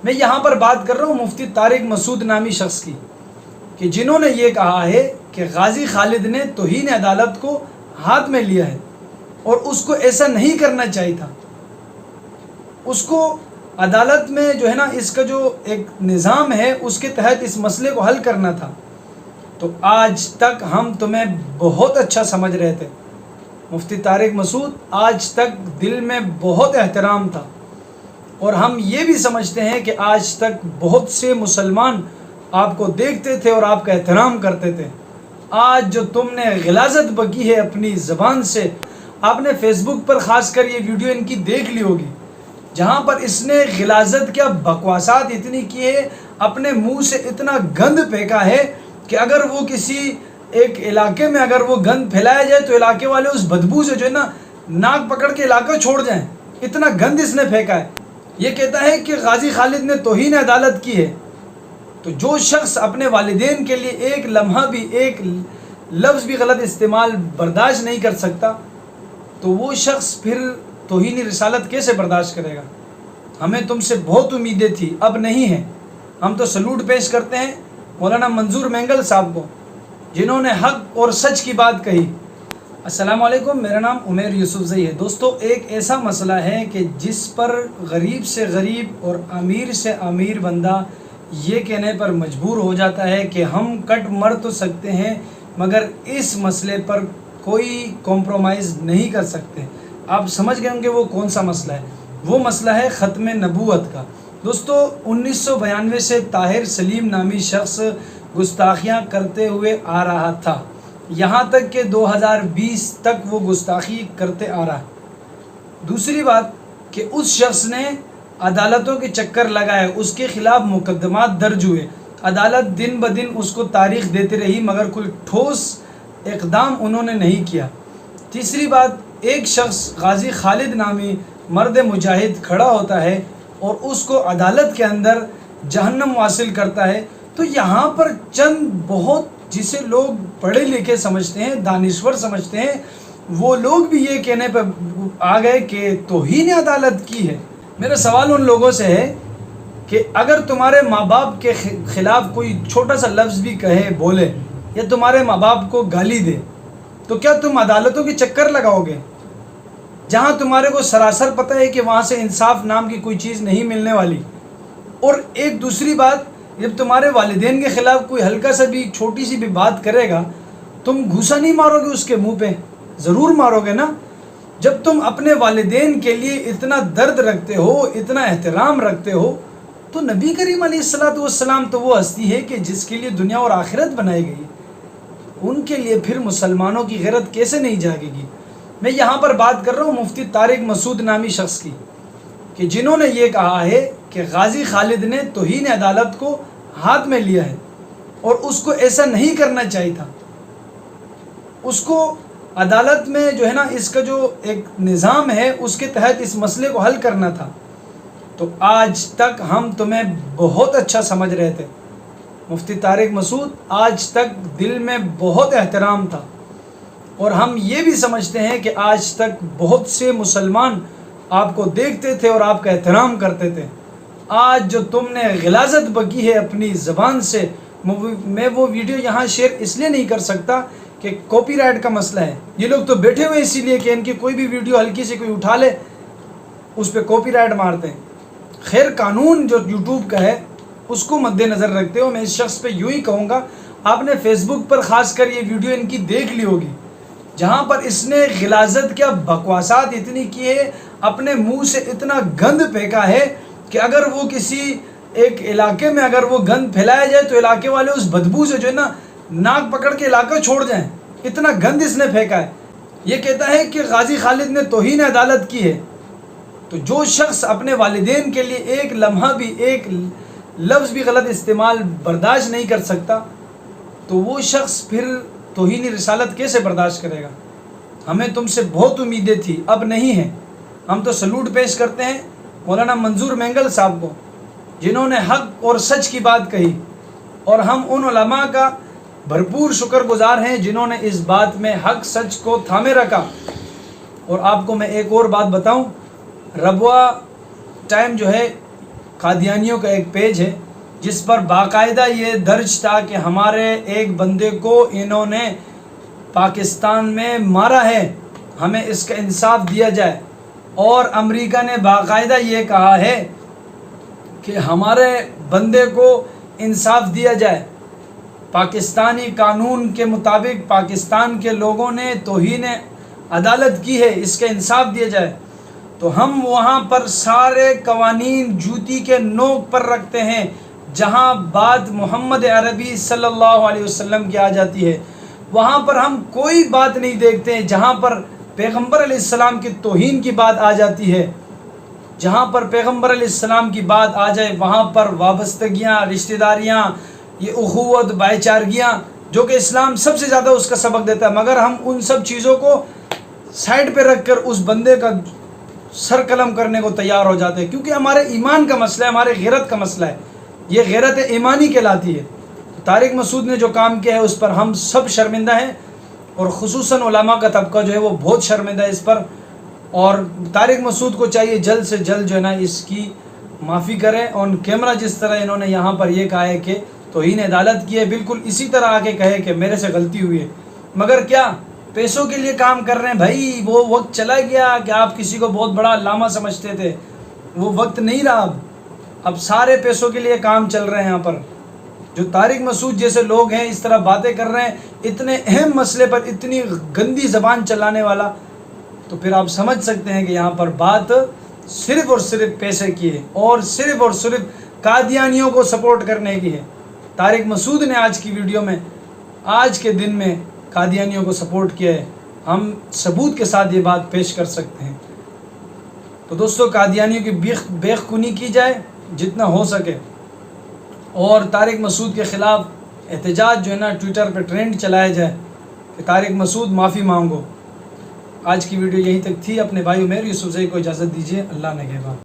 میں یہاں پر بات کر رہا ہوں مفتی طارق مسعود نامی شخص کی، کہ جنہوں نے یہ کہا ہے کہ غازی خالد نے توہین عدالت کو ہاتھ میں لیا ہے اور اس کو ایسا نہیں کرنا چاہیے تھا۔ اس کو عدالت میں جو ہے نا، اس کا جو ایک نظام ہے اس کے تحت اس مسئلے کو حل کرنا تھا۔ تو آج تک ہم تمہیں بہت اچھا سمجھ رہے تھے مفتی طارق مسعود، آج تک دل میں بہت احترام تھا، اور ہم یہ بھی سمجھتے ہیں کہ آج تک بہت سے مسلمان آپ کو دیکھتے تھے اور آپ کا احترام کرتے تھے۔ آج جو تم نے غلاظت بکی ہے اپنی زبان سے، آپ نے فیس بک پر خاص کر یہ ویڈیو ان کی دیکھ لی ہوگی، جہاں پر اس نے غلاظت کیا بکواسات اتنی کی ہے، اپنے منہ سے اتنا گند پھینکا ہے کہ اگر وہ کسی ایک علاقے میں اگر وہ گند پھیلایا جائے تو علاقے والے اس بدبو سے جو ہے نا ناک پکڑ کے علاقہ چھوڑ جائیں، اتنا گند اس نے پھینکا ہے۔ یہ کہتا ہے کہ غازی خالد نے توہین عدالت کی ہے۔ تو جو شخص اپنے والدین کے لیے ایک لمحہ بھی ایک لفظ بھی غلط استعمال برداشت نہیں کر سکتا، تو وہ شخص پھر توہین رسالت کیسے برداشت کرے گا؟ ہمیں تم سے بہت امیدیں تھی، اب نہیں ہیں۔ ہم تو سلوٹ پیش کرتے ہیں مولانا منظور مینگل صاحب کو، جنہوں نے حق اور سچ کی بات کہی۔ السلام علیکم، میرا نام عمیر یوسف زئی ہے۔ دوستو، ایک ایسا مسئلہ ہے کہ جس پر غریب سے غریب اور امیر سے امیر بندہ یہ کہنے پر مجبور ہو جاتا ہے کہ ہم کٹ مر تو سکتے ہیں مگر اس مسئلے پر کوئی کمپرومائز نہیں کر سکتے۔ آپ سمجھ گئے ہوں گے وہ کون سا مسئلہ ہے۔ وہ مسئلہ ہے ختم نبوت کا۔ دوستو، 1992 سے طاہر سلیم نامی شخص گستاخیاں کرتے ہوئے آ رہا تھا، یہاں تک کہ 2020 تک وہ گستاخی کرتے آ رہا ہے۔ دوسری بات کہ اس شخص نے عدالتوں کے چکر لگائے، اس کے خلاف مقدمات درج ہوئے، عدالت دن بدن اس کو تاریخ دیتی رہی مگر کوئی ٹھوس اقدام انہوں نے نہیں کیا۔ تیسری بات، ایک شخص غازی خالد نامی مرد مجاہد کھڑا ہوتا ہے اور اس کو عدالت کے اندر جہنم واصل کرتا ہے۔ تو یہاں پر چند بہت جسے لوگ پڑھے لکھے سمجھتے ہیں، دانشور سمجھتے ہیں، وہ لوگ بھی یہ کہنے پہ آ گئے کہ توہین عدالت کی ہے۔ میرا سوال ان لوگوں سے ہے کہ اگر تمہارے ماں باپ کے خلاف کوئی چھوٹا سا لفظ بھی کہے، بولے، یا تمہارے ماں باپ کو گالی دے، تو کیا تم عدالتوں کے چکر لگاؤ گے جہاں تمہارے کو سراسر پتہ ہے کہ وہاں سے انصاف نام کی کوئی چیز نہیں ملنے والی؟ اور ایک دوسری بات، جب تمہارے والدین کے خلاف کوئی ہلکا سا بھی چھوٹی سی بھی بات کرے گا، تم گھوسا نہیں مارو گے اس کے منہ پہ؟ ضرور مارو گے نا۔ جب تم اپنے والدین کے لیے اتنا درد رکھتے ہو، اتنا احترام رکھتے ہو، تو نبی کریم علیہ السلام تو وہ ہستی ہے کہ جس کے لیے دنیا اور آخرت بنائی گئی، ان کے لیے پھر مسلمانوں کی غیرت کیسے نہیں جاگے گی؟ میں یہاں پر بات کر رہا ہوں مفتی طارق مسعود نامی شخص کی، کہ جنہوں نے یہ کہا ہے کہ غازی خالد نے توہین عدالت کو ہاتھ میں لیا ہے اور اس کو ایسا نہیں کرنا چاہیے تھا۔ اس کو عدالت میں جو ہے نا، اس کا جو ایک نظام ہے اس کے تحت اس مسئلے کو حل کرنا تھا۔ تو آج تک ہم تمہیں بہت اچھا سمجھ رہے تھے مفتی طارق مسعود، آج تک دل میں بہت احترام تھا، اور ہم یہ بھی سمجھتے ہیں کہ آج تک بہت سے مسلمان آپ کو دیکھتے تھے اور آپ کا احترام کرتے تھے۔ آج جو تم نے غلاظت بکی ہے اپنی زبان سے، میں وہ ویڈیو یہاں شیئر اس لیے نہیں کر سکتا کہ کاپی رائٹ کا مسئلہ ہے۔ یہ لوگ تو بیٹھے ہوئے اسی لیے کہ ان کی کوئی بھی ویڈیو ہلکی سے کوئی اٹھا لے اس پہ کاپی رائٹ مارتے ہیں۔ خیر، قانون جو یوٹیوب کا ہے اس کو مد نظر رکھتے ہو، میں اس شخص پہ یوں ہی کہوں گا، آپ نے فیس بک پر خاص کر یہ ویڈیو ان کی دیکھ لی ہوگی، جہاں پر اس نے غلاظت کیا بکواسات اتنی کی ہے، اپنے منہ سے اتنا گند پھینکا ہے کہ اگر وہ کسی ایک علاقے میں اگر وہ گند پھیلایا جائے تو علاقے والے اس بدبو سے جو ہے نا ناک پکڑ کے علاقہ چھوڑ جائیں، اتنا گند اس نے پھینکا ہے۔ یہ کہتا ہے کہ غازی خالد نے توہین عدالت کی ہے۔ تو جو شخص اپنے والدین کے لیے ایک لمحہ بھی ایک لفظ بھی غلط استعمال برداشت نہیں کر سکتا، تو وہ شخص پھر توہین رسالت کیسے برداشت کرے گا؟ ہمیں تم سے بہت امیدیں تھی، اب نہیں ہیں۔ ہم تو سلوٹ پیش کرتے ہیں مولانا منظور مینگل صاحب کو، جنہوں نے حق اور سچ کی بات کہی، اور ہم ان علماء کا بھرپور شکر گزار ہیں جنہوں نے اس بات میں حق سچ کو تھامے رکھا۔ اور آپ کو میں ایک اور بات بتاؤں، ربوہ ٹائم جو ہے قادیانیوں کا ایک پیج ہے جس پر باقاعدہ یہ درج تھا کہ ہمارے ایک بندے کو انہوں نے پاکستان میں مارا ہے، ہمیں اس کا انصاف دیا جائے، اور امریکہ نے باقاعدہ یہ کہا ہے کہ ہمارے بندے کو انصاف دیا جائے، پاکستانی قانون کے مطابق پاکستان کے لوگوں نے توہین عدالت کی ہے، اس کا انصاف دیا جائے۔ تو ہم وہاں پر سارے قوانین جوتی کے نوک پر رکھتے ہیں، جہاں بات محمد عربی صلی اللہ علیہ وسلم کی آ جاتی ہے وہاں پر ہم کوئی بات نہیں دیکھتے ہیں، جہاں پر پیغمبر علیہ السلام کی توہین کی بات آ جاتی ہے، جہاں پر پیغمبر علیہ السلام کی بات آ جائے وہاں پر وابستگیاں، رشتہ داریاں، یہ اخوت، بھائی چارگیاں، جو کہ اسلام سب سے زیادہ اس کا سبق دیتا ہے، مگر ہم ان سب چیزوں کو سائڈ پہ رکھ کر اس بندے کا سر قلم کرنے کو تیار ہو جاتے ہیں، کیونکہ ہمارے ایمان کا مسئلہ ہے، ہمارے غیرت کا مسئلہ ہے، یہ غیرت ایمانی کہلاتی ہے۔ طارق مسعود نے جو کام کیا ہے اس پر ہم سب شرمندہ ہیں، اور خصوصاً علماء کا طبقہ جو ہے وہ بہت شرمندہ ہے اس پر، اور طارق مسعود کو چاہیے جلد سے جلد جو ہے نا اس کی معافی کرے۔ آن کیمرہ جس طرح انہوں نے یہاں پر یہ کہا ہے کہ توہین عدالت کی ہے، بالکل اسی طرح آگے کہے کہ میرے سے غلطی ہوئی ہے، مگر کیا پیسوں کے لیے کام کر رہے ہیں؟ بھائی وہ وقت چلا گیا کہ آپ کسی کو بہت بڑا علامہ سمجھتے تھے، وہ وقت نہیں رہا، اب سارے پیسوں کے لیے کام چل رہے ہیں یہاں پر۔ جو طارق مسعود جیسے لوگ ہیں اس طرح باتیں کر رہے ہیں اتنے اہم مسئلے پر، اتنی گندی زبان چلانے والا، تو پھر آپ سمجھ سکتے ہیں کہ یہاں پر بات صرف اور صرف پیسے کی ہے، اور صرف قادیانیوں کو سپورٹ کرنے کی ہے۔ طارق مسعود نے آج کی ویڈیو میں، آج کے دن میں قادیانیوں کو سپورٹ کیا ہے، ہم ثبوت کے ساتھ یہ بات پیش کر سکتے ہیں۔ تو دوستو قادیانیوں کی بیخ کنی کی جائے جتنا ہو سکے، اور طارق مسعود کے خلاف احتجاج جو ہے نا ٹویٹر پہ ٹرینڈ چلایا جائے کہ طارق مسعود معافی مانگو۔ آج کی ویڈیو یہیں تک تھی، اپنے بھائی عمیر یوسف زئی کو اجازت دیجیے، اللہ نگہبان۔